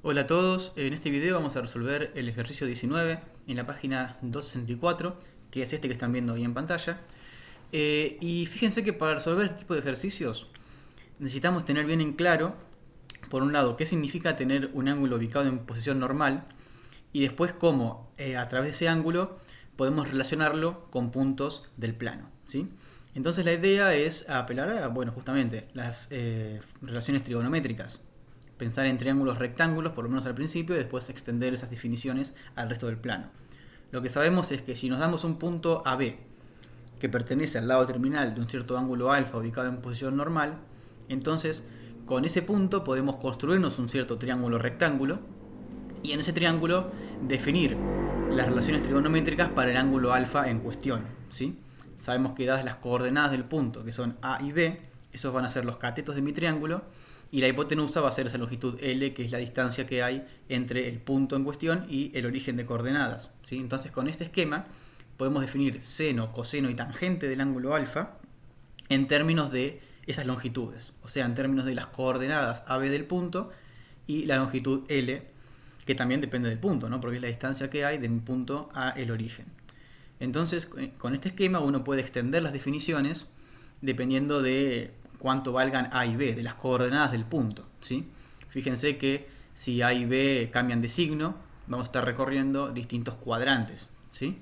Hola a todos, en este video vamos a resolver el ejercicio 19 en la página 264, que es este que están viendo ahí en pantalla. Y fíjense que para resolver este tipo de ejercicios necesitamos tener bien en claro, por un lado, qué significa tener un ángulo ubicado en posición normal y después cómo a través de ese ángulo podemos relacionarlo con puntos del plano, ¿sí? Entonces la idea es apelar a, bueno, justamente las relaciones trigonométricas. Pensar en triángulos rectángulos, por lo menos al principio, y después extender esas definiciones al resto del plano. Lo que sabemos es que si nos damos un punto AB que pertenece al lado terminal de un cierto ángulo alfa ubicado en posición normal, entonces con ese punto podemos construirnos un cierto triángulo rectángulo y en ese triángulo definir las relaciones trigonométricas para el ángulo alfa en cuestión, ¿sí? Sabemos que dadas las coordenadas del punto, que son A y B, esos van a ser los catetos de mi triángulo, y la hipotenusa va a ser esa longitud L, que es la distancia que hay entre el punto en cuestión y el origen de coordenadas, ¿sí? Entonces con este esquema podemos definir seno, coseno y tangente del ángulo alfa en términos de esas longitudes, o sea, en términos de las coordenadas AB del punto y la longitud L, que también depende del punto, ¿no? Porque es la distancia que hay de un punto a el origen. Entonces, con este esquema uno puede extender las definiciones dependiendo de cuánto valgan A y B, de las coordenadas del punto, ¿sí? Fíjense que si A y B cambian de signo, vamos a estar recorriendo distintos cuadrantes, ¿sí?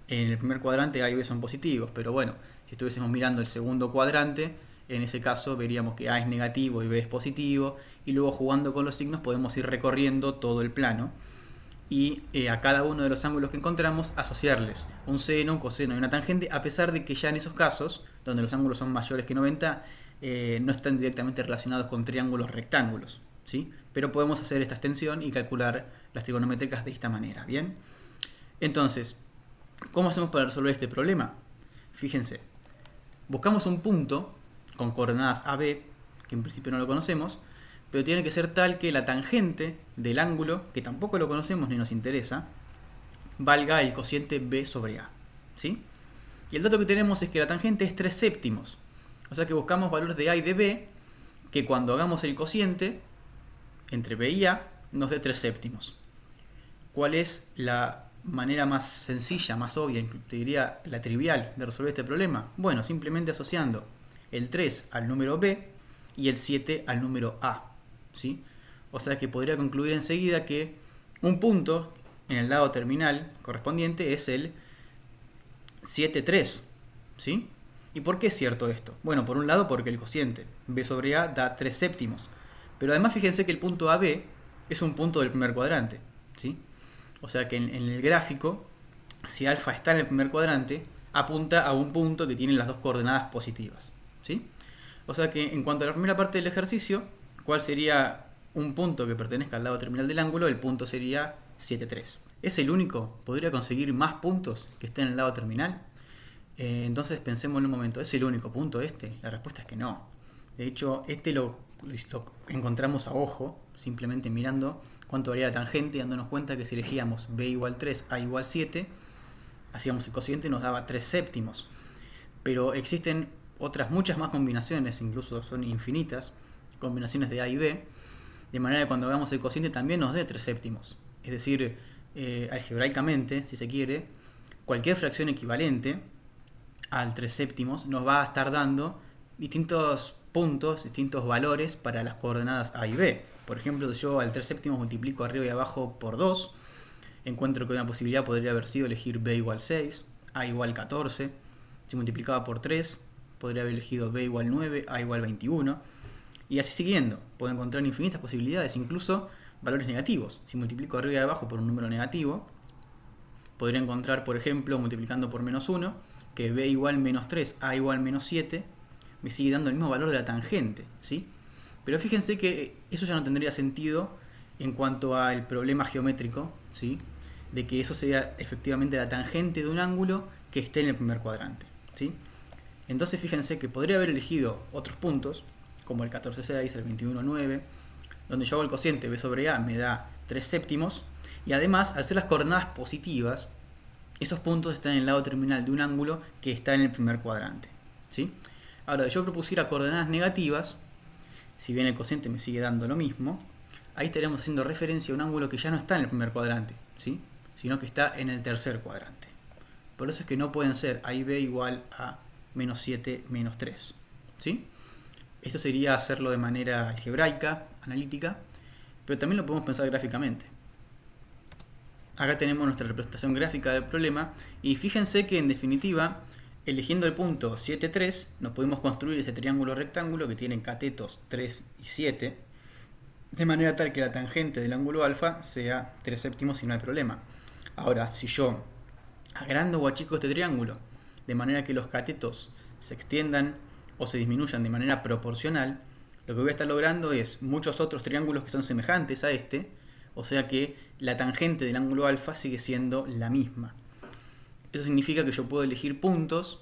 En el primer cuadrante A y B son positivos, pero bueno, si estuviésemos mirando el segundo cuadrante, en ese caso veríamos que A es negativo y B es positivo, y luego jugando con los signos podemos ir recorriendo todo el plano y a cada uno de los ángulos que encontramos asociarles un seno, un coseno y una tangente, a pesar de que ya en esos casos, donde los ángulos son mayores que 90, no están directamente relacionados con triángulos rectángulos, ¿sí? Pero podemos hacer esta extensión y calcular las trigonométricas de esta manera, ¿bien? Entonces, ¿cómo hacemos para resolver este problema? Fíjense, buscamos un punto con coordenadas AB, que en principio no lo conocemos, pero tiene que ser tal que la tangente del ángulo, que tampoco lo conocemos ni nos interesa, valga el cociente B sobre A, ¿sí? Y el dato que tenemos es que la tangente es 3 séptimos, o sea que buscamos valores de A y de B, que cuando hagamos el cociente entre B y A nos dé 3 séptimos. ¿Cuál es la manera más sencilla, más obvia, te diría la trivial de resolver este problema? Bueno, simplemente asociando el 3 al número B y el 7 al número A, ¿sí? O sea que podría concluir enseguida que un punto en el lado terminal correspondiente es el 7,3, ¿sí? ¿Y por qué es cierto esto? Bueno, por un lado porque el cociente B sobre A da 3 séptimos, pero además fíjense que el punto AB es un punto del primer cuadrante, ¿sí? O sea que en el gráfico, si alfa está en el primer cuadrante, apunta a un punto que tiene las dos coordenadas positivas, ¿sí? O sea que en cuanto a la primera parte del ejercicio, ¿cuál sería un punto que pertenezca al lado terminal del ángulo? El punto sería 7,3. ¿Es el único? ¿Podría conseguir más puntos que estén en el lado terminal? Entonces pensemos en un momento, ¿es el único punto este? La respuesta es que no. De hecho, este lo encontramos a ojo, simplemente mirando cuánto varía la tangente y dándonos cuenta que si elegíamos B igual 3, A igual 7, hacíamos el cociente y nos daba 3 séptimos. Pero existen otras muchas más combinaciones, incluso son infinitas, combinaciones de A y B, de manera que cuando hagamos el cociente también nos dé 3 séptimos. Es decir, algebraicamente, si se quiere, cualquier fracción equivalente al 3 séptimos nos va a estar dando distintos puntos, distintos valores para las coordenadas A y B. Por ejemplo, si yo al 3 séptimos multiplico arriba y abajo por 2, encuentro que una posibilidad podría haber sido elegir B igual 6, A igual 14. Si multiplicaba por 3, podría haber elegido B igual 9, A igual 21. Y así siguiendo, puedo encontrar infinitas posibilidades, incluso valores negativos. Si multiplico arriba y abajo por un número negativo, podría encontrar, por ejemplo, multiplicando por menos 1, que B igual menos 3, A igual menos 7, me sigue dando el mismo valor de la tangente, ¿sí? Pero fíjense que eso ya no tendría sentido en cuanto al problema geométrico, ¿sí? De que eso sea efectivamente la tangente de un ángulo que esté en el primer cuadrante, ¿sí? Entonces fíjense que podría haber elegido otros puntos, como el 14,6, el 21,9, donde yo hago el cociente B sobre A me da 3 séptimos, y además, al ser las coordenadas positivas, esos puntos están en el lado terminal de un ángulo que está en el primer cuadrante, ¿sí? Ahora, si yo propusiera coordenadas negativas, si bien el cociente me sigue dando lo mismo, ahí estaríamos haciendo referencia a un ángulo que ya no está en el primer cuadrante, ¿sí? Sino que está en el tercer cuadrante. Por eso es que no pueden ser A y B igual a menos 7 menos 3, ¿sí? Esto sería hacerlo de manera algebraica, analítica, pero también lo podemos pensar gráficamente. Acá tenemos nuestra representación gráfica del problema y fíjense que en definitiva, eligiendo el punto 7, 3, nos podemos construir ese triángulo rectángulo que tiene catetos 3 y 7, de manera tal que la tangente del ángulo alfa sea 3 séptimos y no hay problema. Ahora, si yo agrando o achico este triángulo de manera que los catetos se extiendan o se disminuyan de manera proporcional, lo que voy a estar logrando es muchos otros triángulos que son semejantes a este, o sea que la tangente del ángulo alfa sigue siendo la misma. Eso significa que yo puedo elegir puntos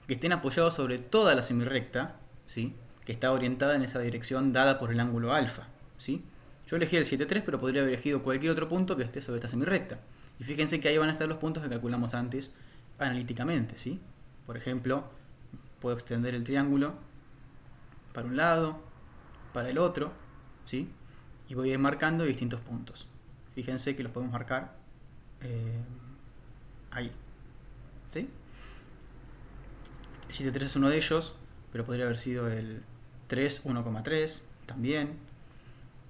que estén apoyados sobre toda la semirrecta, ¿sí? Que está orientada en esa dirección dada por el ángulo alfa, ¿sí? Yo elegí el 7,3, pero podría haber elegido cualquier otro punto que esté sobre esta semirrecta. Y fíjense que ahí van a estar los puntos que calculamos antes analíticamente, ¿sí? Por ejemplo, puedo extender el triángulo para un lado, para el otro, ¿sí? Y voy a ir marcando distintos puntos. Fíjense que los podemos marcar ahí, ¿sí? El 7,3 es uno de ellos, pero podría haber sido el 3, 1,3 también.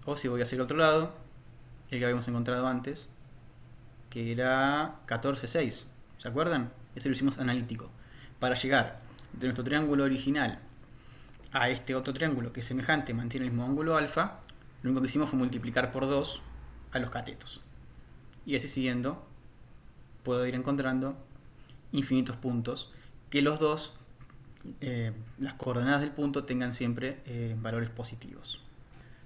O si voy hacia el otro lado, el que habíamos encontrado antes, que era 14,6. ¿Se acuerdan? Ese lo hicimos analítico. Para llegar de nuestro triángulo original a este otro triángulo que es semejante, mantiene el mismo ángulo alfa, lo único que hicimos fue multiplicar por 2 a los catetos. Y así siguiendo, puedo ir encontrando infinitos puntos que los dos, las coordenadas del punto tengan siempre valores positivos.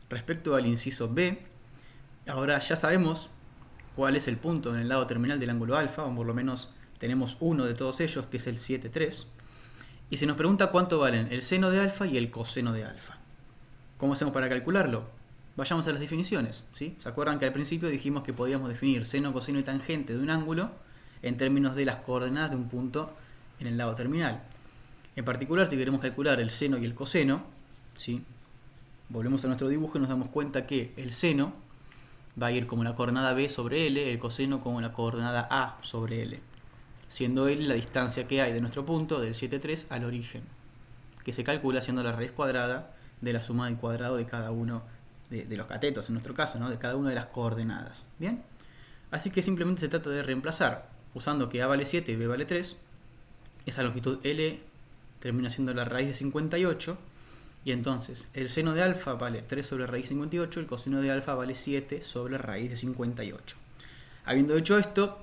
Respecto al inciso B, ahora ya sabemos cuál es el punto en el lado terminal del ángulo alfa, o por lo menos tenemos uno de todos ellos, que es el 7,3. Y se nos pregunta cuánto valen el seno de alfa y el coseno de alfa. ¿Cómo hacemos para calcularlo? Vayamos a las definiciones, ¿sí? ¿Se acuerdan que al principio dijimos que podíamos definir seno, coseno y tangente de un ángulo en términos de las coordenadas de un punto en el lado terminal? En particular, si queremos calcular el seno y el coseno, ¿sí? Volvemos a nuestro dibujo y nos damos cuenta que el seno va a ir como la coordenada b sobre L, el coseno como la coordenada A sobre L, siendo L la distancia que hay de nuestro punto, del 7,3, al origen, que se calcula siendo la raíz cuadrada de la suma del cuadrado de cada uno de los catetos, en nuestro caso, ¿no? De cada una de las coordenadas. ¿Bien? Así que simplemente se trata de reemplazar, usando que A vale 7 y B vale 3, esa longitud L termina siendo la raíz de 58, y entonces el seno de alfa vale 3 sobre raíz de 58, el coseno de alfa vale 7 sobre raíz de 58. Habiendo hecho esto,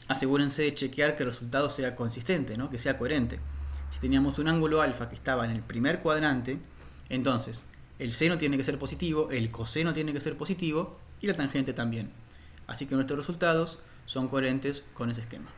asegúrense de chequear que el resultado sea consistente, ¿no? Que sea coherente. Si teníamos un ángulo alfa que estaba en el primer cuadrante, entonces el seno tiene que ser positivo, el coseno tiene que ser positivo y la tangente también. Así que nuestros resultados son coherentes con ese esquema.